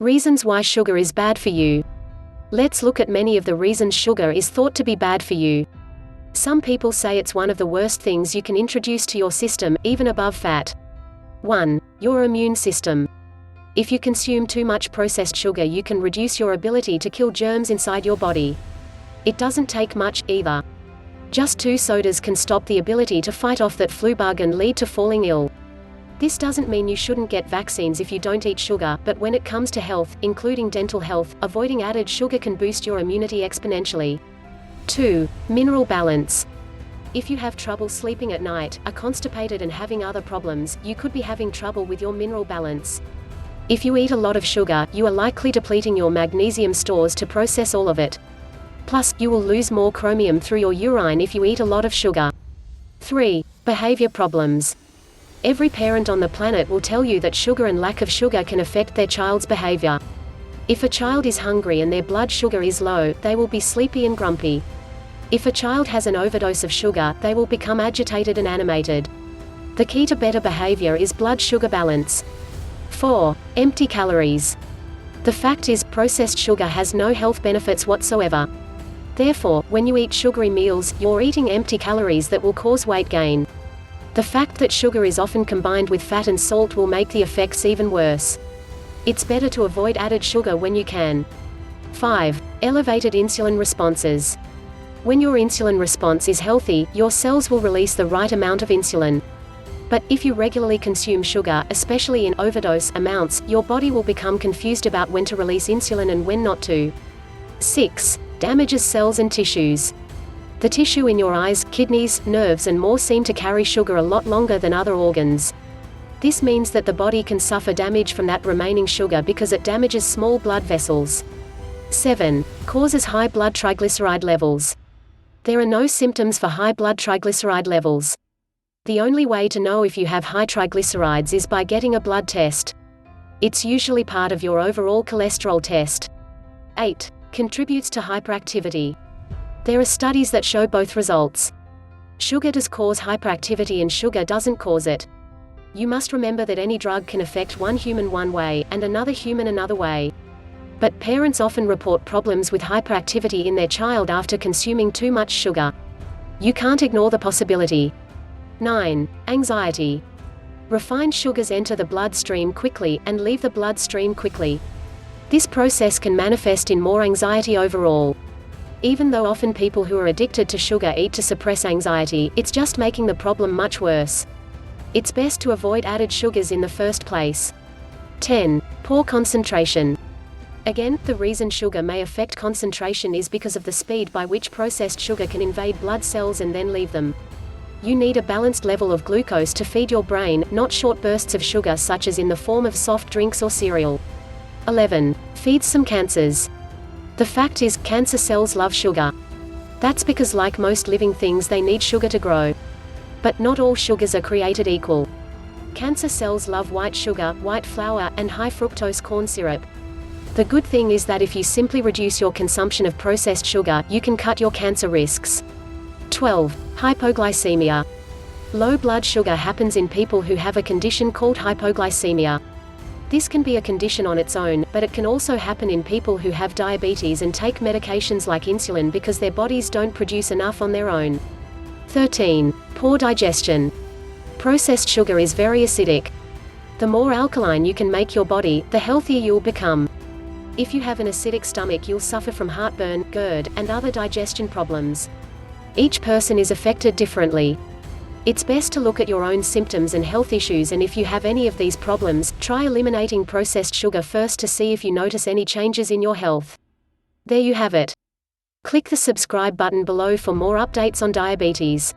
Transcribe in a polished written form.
Reasons why sugar is bad for you. Let's look at many of the reasons sugar is thought to be bad for you. Some people say it's one of the worst things you can introduce to your system, even above fat. 1. Your immune system. If you consume too much processed sugar, you can reduce your ability to kill germs inside your body. It doesn't take much, either. Just 2 sodas can stop the ability to fight off that flu bug and lead to falling ill. This doesn't mean you shouldn't get vaccines if you don't eat sugar, but when it comes to health, including dental health, avoiding added sugar can boost your immunity exponentially. 2. Mineral balance. If you have trouble sleeping at night, are constipated and having other problems, you could be having trouble with your mineral balance. If you eat a lot of sugar, you are likely depleting your magnesium stores to process all of it. Plus, you will lose more chromium through your urine if you eat a lot of sugar. 3. Behavior problems. Every parent on the planet will tell you that sugar and lack of sugar can affect their child's behavior. If a child is hungry and their blood sugar is low, they will be sleepy and grumpy. If a child has an overdose of sugar, they will become agitated and animated. The key to better behavior is blood sugar balance. 4. Empty calories. The fact is, processed sugar has no health benefits whatsoever. Therefore, when you eat sugary meals, you're eating empty calories that will cause weight gain. The fact that sugar is often combined with fat and salt will make the effects even worse. It's better to avoid added sugar when you can. 5. Elevated insulin responses. When your insulin response is healthy, your cells will release the right amount of insulin. But if you regularly consume sugar, especially in overdose amounts, your body will become confused about when to release insulin and when not to. 6. Damages cells and tissues. The tissue in your eyes, kidneys, nerves and more seem to carry sugar a lot longer than other organs. This means that the body can suffer damage from that remaining sugar because it damages small blood vessels. 7. Causes high blood triglyceride levels. There are no symptoms for high blood triglyceride levels. The only way to know if you have high triglycerides is by getting a blood test. It's usually part of your overall cholesterol test. 8. Contributes to hyperactivity. There are studies that show both results. Sugar does cause hyperactivity and sugar doesn't cause it. You must remember that any drug can affect one human one way, and another human another way. But parents often report problems with hyperactivity in their child after consuming too much sugar. You can't ignore the possibility. 9. Anxiety. Refined sugars enter the bloodstream quickly, and leave the bloodstream quickly. This process can manifest in more anxiety overall. Even though often people who are addicted to sugar eat to suppress anxiety, it's just making the problem much worse. It's best to avoid added sugars in the first place. 10. Poor concentration. Again, the reason sugar may affect concentration is because of the speed by which processed sugar can invade blood cells and then leave them. You need a balanced level of glucose to feed your brain, not short bursts of sugar such as in the form of soft drinks or cereal. 11. Feeds some cancers. The fact is, cancer cells love sugar. That's because like most living things they need sugar to grow. But not all sugars are created equal. Cancer cells love white sugar, white flour, and high fructose corn syrup. The good thing is that if you simply reduce your consumption of processed sugar, you can cut your cancer risks. 12. Hypoglycemia. Low blood sugar happens in people who have a condition called hypoglycemia. This can be a condition on its own, but it can also happen in people who have diabetes and take medications like insulin because their bodies don't produce enough on their own. 13. Poor digestion. Processed sugar is very acidic. The more alkaline you can make your body, the healthier you'll become. If you have an acidic stomach, you'll suffer from heartburn, GERD, and other digestion problems. Each person is affected differently. It's best to look at your own symptoms and health issues, and if you have any of these problems, try eliminating processed sugar first to see if you notice any changes in your health. There you have it. Click the subscribe button below for more updates on diabetes.